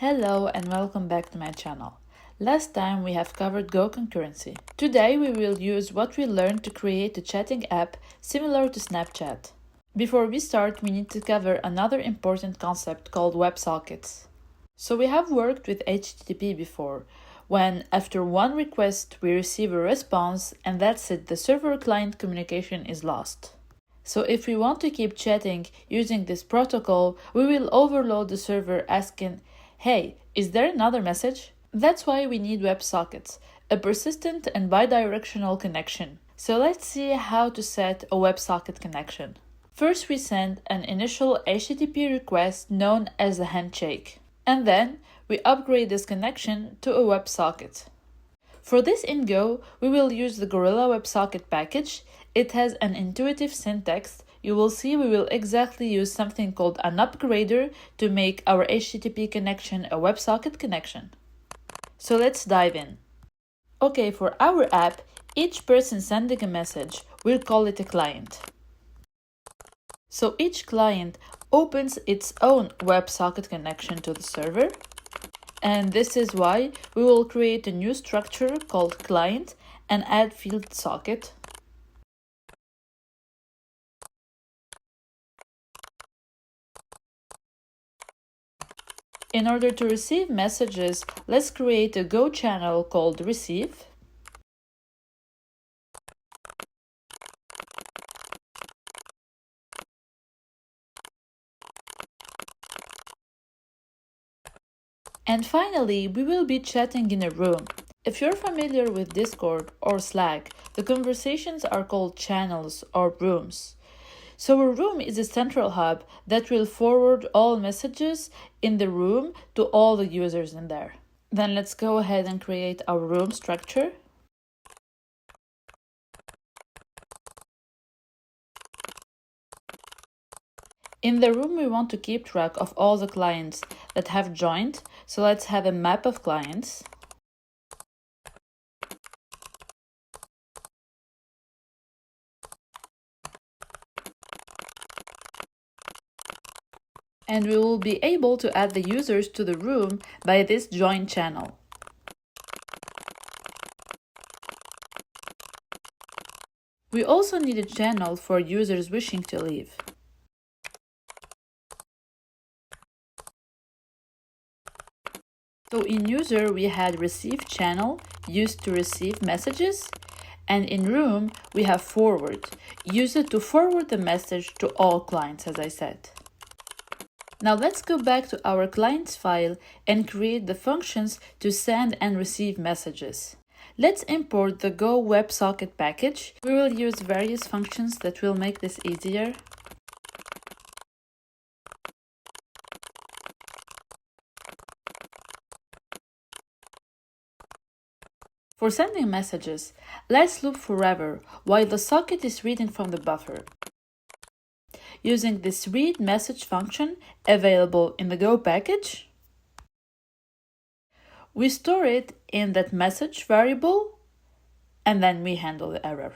Hello and welcome back to my channel. Last time we have covered Go concurrency. Today we will use what we learned to create a chatting app similar to Snapchat. Before we start, we need to cover another important concept called WebSockets. So we have worked with HTTP before, when after one request we receive a response and that's it, the server-client communication is lost. So if we want to keep chatting using this protocol, we will overload the server asking, "Hey, is there another message?" That's why we need WebSockets, a persistent and bidirectional connection. So let's see how to set a WebSocket connection. First, we send an initial HTTP request known as a handshake, and then we upgrade this connection to a WebSocket. For this in Go, we will use the Gorilla WebSocket package. It has an intuitive syntax. You will see we will exactly use something called an upgrader to make our HTTP connection a WebSocket connection. So let's dive in. Okay, for our app, each person sending a message, we'll call it a client. So each client opens its own WebSocket connection to the server. And this is why we will create a new structure called client and add field socket. In order to receive messages, let's create a Go channel called receive. And finally, we will be chatting in a room. If you're familiar with Discord or Slack, the conversations are called channels or rooms. So a room is a central hub that will forward all messages in the room to all the users in there. Then let's go ahead and create our room structure. In the room, we want to keep track of all the clients that have joined, so let's have a map of clients. And we will be able to add the users to the room by this join channel. We also need a channel for users wishing to leave. So in user, we had receive channel used to receive messages, and in room, we have forward, used to forward the message to all clients, as I said. Now let's go back to our clients file and create the functions to send and receive messages. Let's import the Go WebSocket package. We will use various functions that will make this easier. For sending messages, let's loop forever while the socket is reading from the buffer. Using this read message function available in the Go package, we store it in that message variable, and then we handle the error.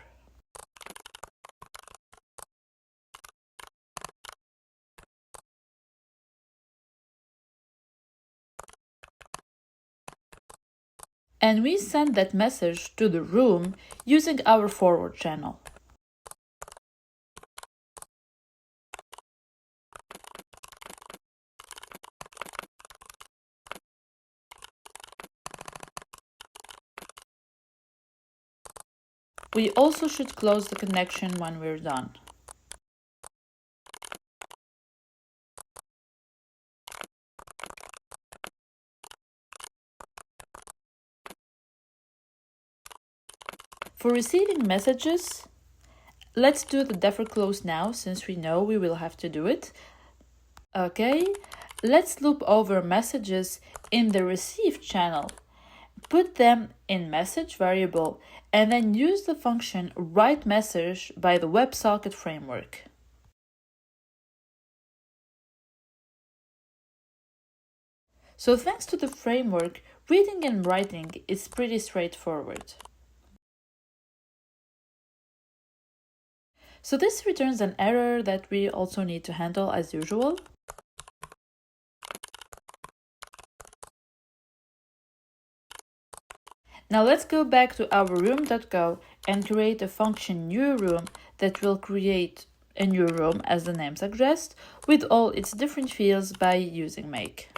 And we send that message to the room using our forward channel. We also should close the connection when we're done. For receiving messages, let's do the defer close now, since we know we will have to do it. Okay, let's loop over messages in the receive channel. Put them in message variable and then use the function write message by the WebSocket framework. So thanks to the framework, reading and writing is pretty straightforward. So this returns an error that we also need to handle as usual. Now let's go back to our room.go and create a function newRoom that will create a new room, as the name suggests, with all its different fields by using make.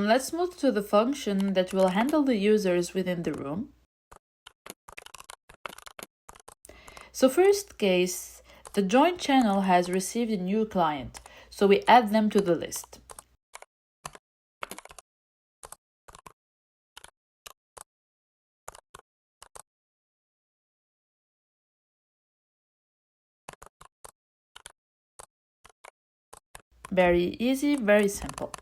Let's move to the function that will handle the users within the room. So first case, the join channel has received a new client, so we add them to the list. Very easy, very simple.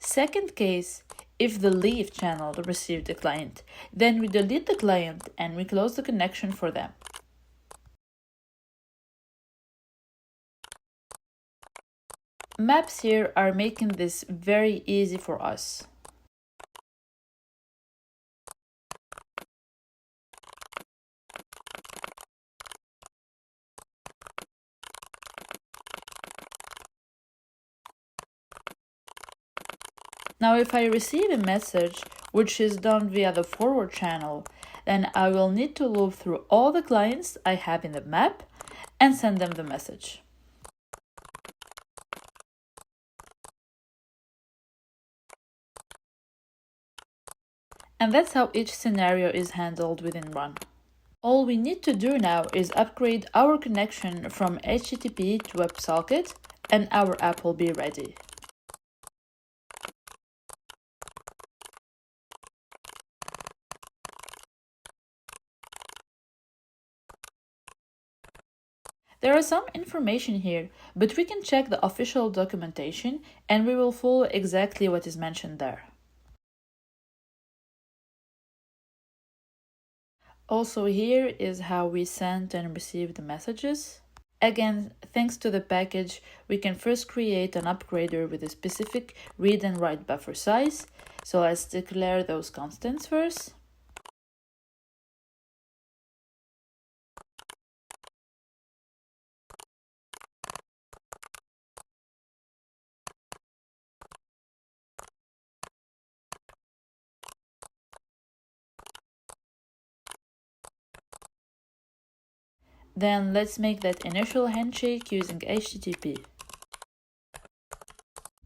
Second case, if the leave channel received a client, then we delete the client and we close the connection for them. Maps here are making this very easy for us. Now if I receive a message which is done via the forward channel, then I will need to loop through all the clients I have in the map and send them the message. And that's how each scenario is handled within Run. All we need to do now is upgrade our connection from HTTP to WebSocket, and our app will be ready. There is some information here, but we can check the official documentation and we will follow exactly what is mentioned there. Also here is how we send and receive the messages. Again, thanks to the package, we can first create an upgrader with a specific read and write buffer size. So let's declare those constants first. Then let's make that initial handshake using HTTP.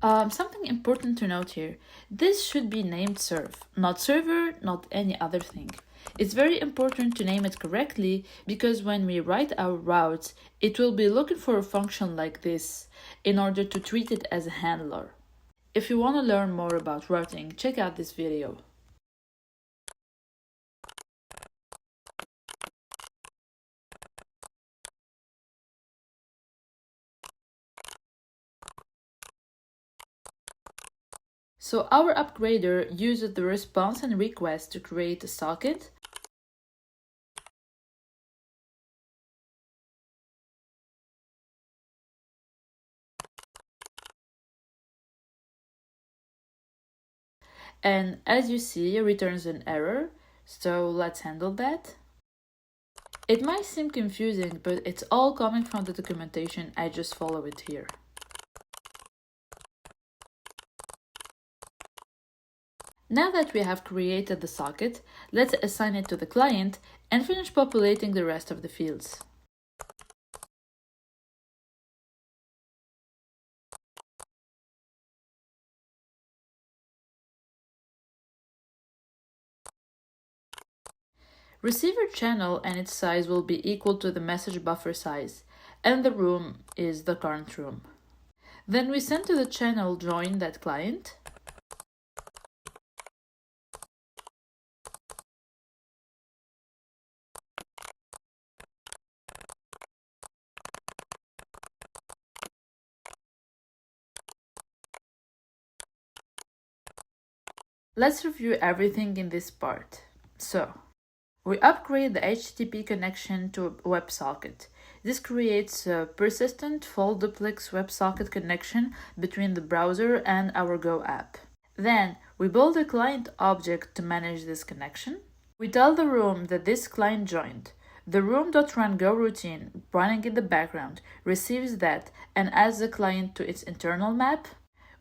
Something important to note here, this should be named serve, not server, not any other thing. It's very important to name it correctly because when we write our routes, it will be looking for a function like this in order to treat it as a handler. If you want to learn more about routing, check out this video. So our upgrader uses the response and request to create a socket. And as you see, it returns an error. So let's handle that. It might seem confusing, but it's all coming from the documentation. I just follow it here. Now that we have created the socket, let's assign it to the client and finish populating the rest of the fields. Receiver channel and its size will be equal to the message buffer size, and the room is the current room. Then we send to the channel join that client. Let's review everything in this part. So, we upgrade the HTTP connection to WebSocket. This creates a persistent full duplex WebSocket connection between the browser and our Go app. Then, we build a client object to manage this connection. We tell the room that this client joined. The room.run goroutine running in the background receives that and adds the client to its internal map.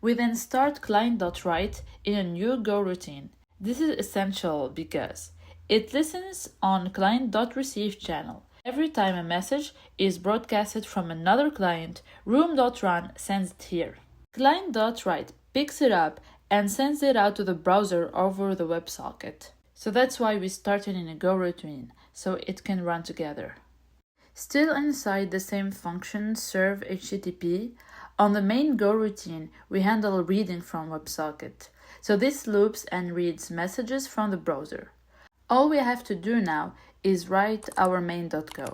We then start client.write in a new goroutine. This is essential because it listens on client.receive channel. Every time a message is broadcasted from another client, room.run sends it here. Client.write picks it up and sends it out to the browser over the WebSocket. So that's why we started in a goroutine, so it can run together. Still inside the same function serve HTTP, on the main goroutine we handle reading from WebSocket. So this loops and reads messages from the browser. All we have to do now is write our main.go.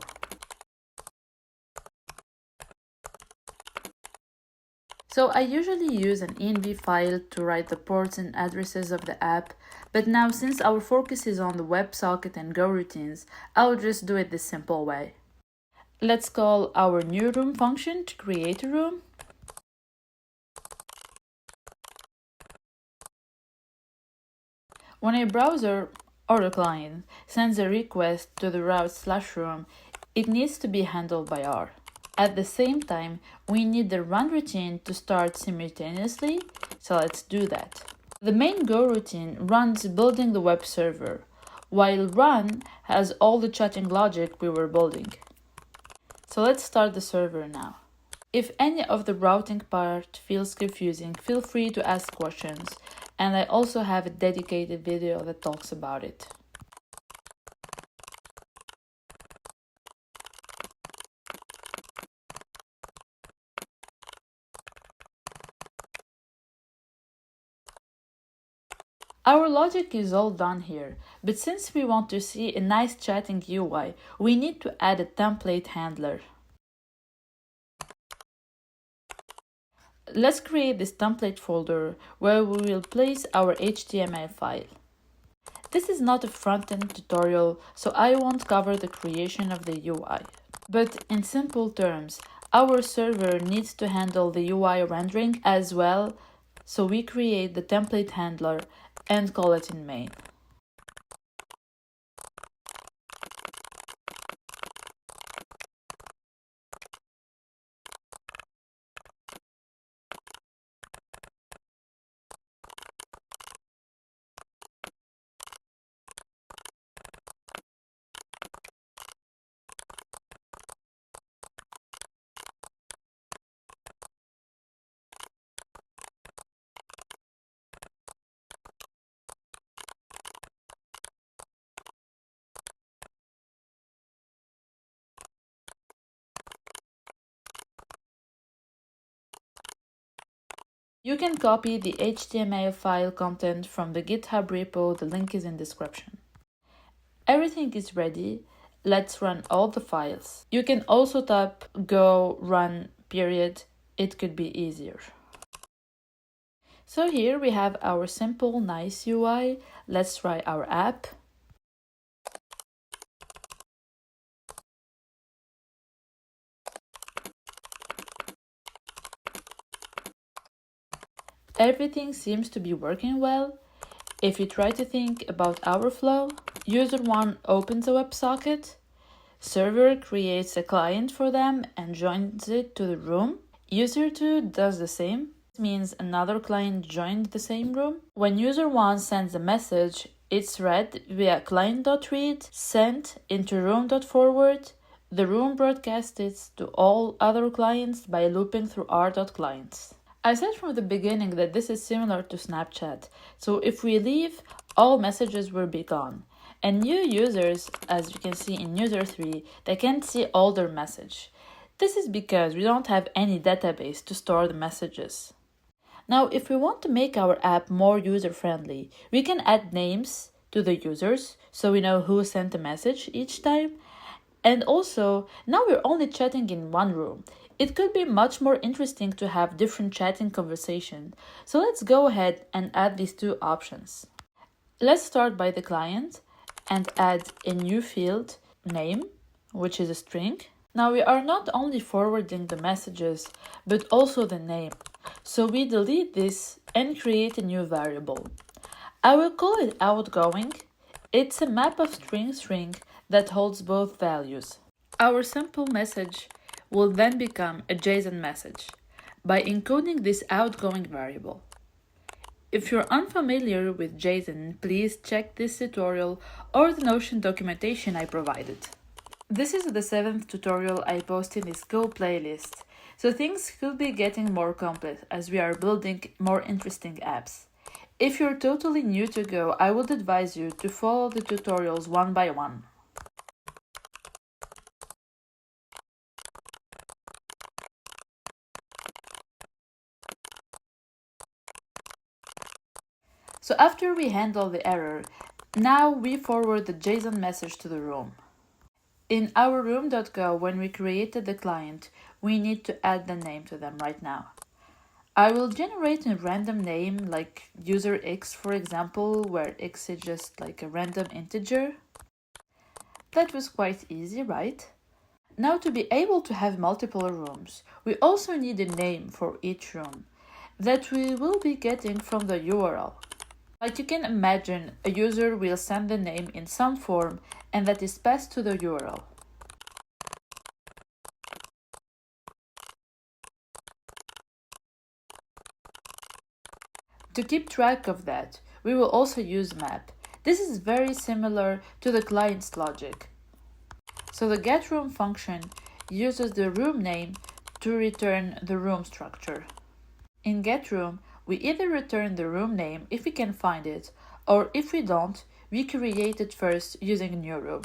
So I usually use an env file to write the ports and addresses of the app, but now since our focus is on the WebSocket and Goroutines, I'll just do it this simple way. Let's call our new room function to create a room. When a browser or a client sends a request to the route/room, it needs to be handled by R. At the same time, we need the run routine to start simultaneously, so let's do that. The main Go routine runs building the web server, while run has all the chatting logic we were building. So let's start the server now. If any of the routing part feels confusing, feel free to ask questions, and I also have a dedicated video that talks about it. Our logic is all done here, but since we want to see a nice chatting UI, we need to add a template handler. Let's create this template folder where we will place our HTML file. This is not a front-end tutorial, so I won't cover the creation of the UI. But in simple terms, our server needs to handle the UI rendering as well, so we create the template handler and call it in main. You can copy the HTML file content from the GitHub repo, the link is in description. Everything is ready, let's run all the files. You can also tap go run period, it could be easier. So here we have our simple nice UI, let's try our app. Everything seems to be working well. If you try to think about our flow, user 1 opens a WebSocket, server creates a client for them and joins it to the room. User 2 does the same. This means another client joined the same room. When user 1 sends a message, it's read via client.read, sent into room.forward. The room broadcasts it to all other clients by looping through r.clients. I said from the beginning that this is similar to Snapchat, so if we leave, all messages will be gone. And new users, as you can see in user 3, they can't see all their message. This is because we don't have any database to store the messages. Now, if we want to make our app more user-friendly, we can add names to the users, so we know who sent a message each time. And also, now we're only chatting in one room. It could be much more interesting to have different chatting conversations, so let's go ahead and add these two options. Let's start by the client and add a new field, name, which is a string. Now we are not only forwarding the messages, but also the name. So we delete this and create a new variable. I will call it outgoing. It's a map of string that holds both values. Our simple message will then become a JSON message by encoding this outgoing variable. If you're unfamiliar with JSON, please check this tutorial or the Notion documentation I provided. This is the 7th tutorial I post in this Go playlist, so things could be getting more complex as we are building more interesting apps. If you're totally new to Go, I would advise you to follow the tutorials one by one. So after we handle the error, now we forward the JSON message to the room. In our room.go, when we created the client, we need to add the name to them right now. I will generate a random name like user X, for example, where X is just like a random integer. That was quite easy, right? Now to be able to have multiple rooms, we also need a name for each room that we will be getting from the URL. Like you can imagine, a user will send the name in some form and that is passed to the URL. To keep track of that, we will also use map. This is very similar to the client's logic. So the getRoom function uses the room name to return the room structure. In getRoom, we either return the room name if we can find it, or if we don't, we create it first using a new room.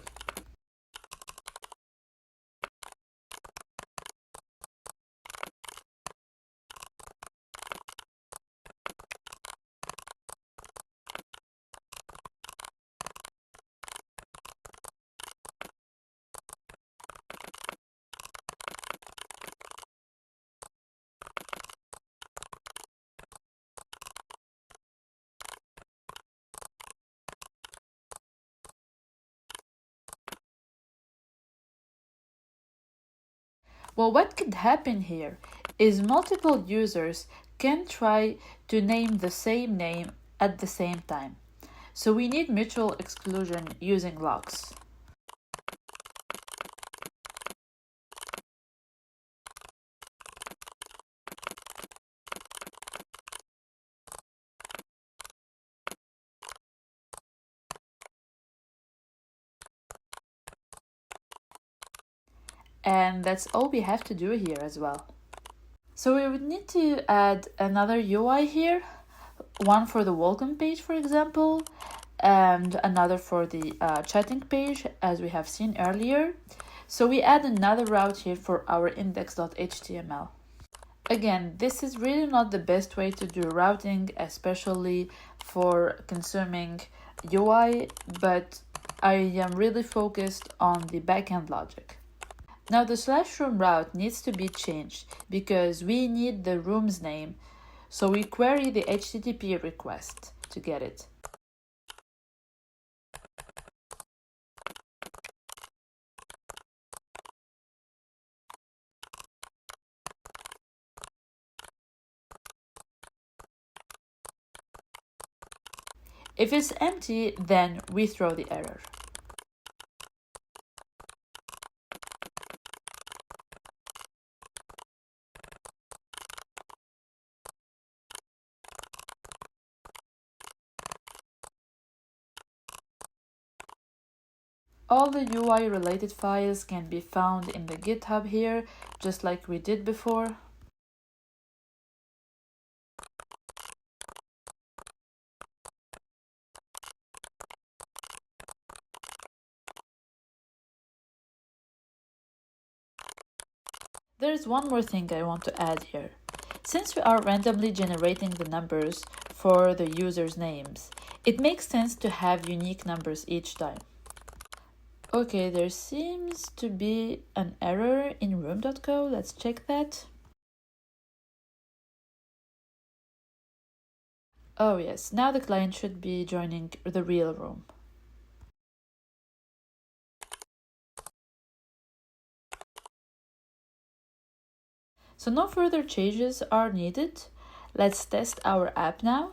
Well, what could happen here is multiple users can try to name the same name at the same time. So we need mutual exclusion using locks. And that's all we have to do here as well. So we would need to add another UI here, one for the welcome page, for example, and another for the chatting page, as we have seen earlier. So we add another route here for our index.html. Again, this is really not the best way to do routing, especially for consuming UI, but I am really focused on the backend logic. Now the /room route needs to be changed because we need the room's name, so we query the HTTP request to get it. If it's empty, then we throw the error. All the UI related files can be found in the GitHub here, just like we did before. There's one more thing I want to add here. Since we are randomly generating the numbers for the users' names, it makes sense to have unique numbers each time. Okay, there seems to be an error in room.go. Let's check that. Oh yes, now the client should be joining the real room. So no further changes are needed. Let's test our app now.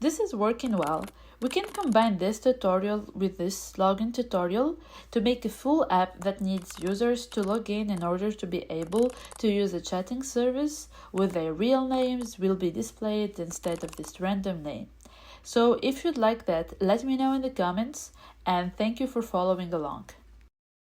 This is working well. We can combine this tutorial with this login tutorial to make a full app that needs users to log in order to be able to use a chatting service with their real names will be displayed instead of this random name. So if you'd like that, let me know in the comments, and thank you for following along.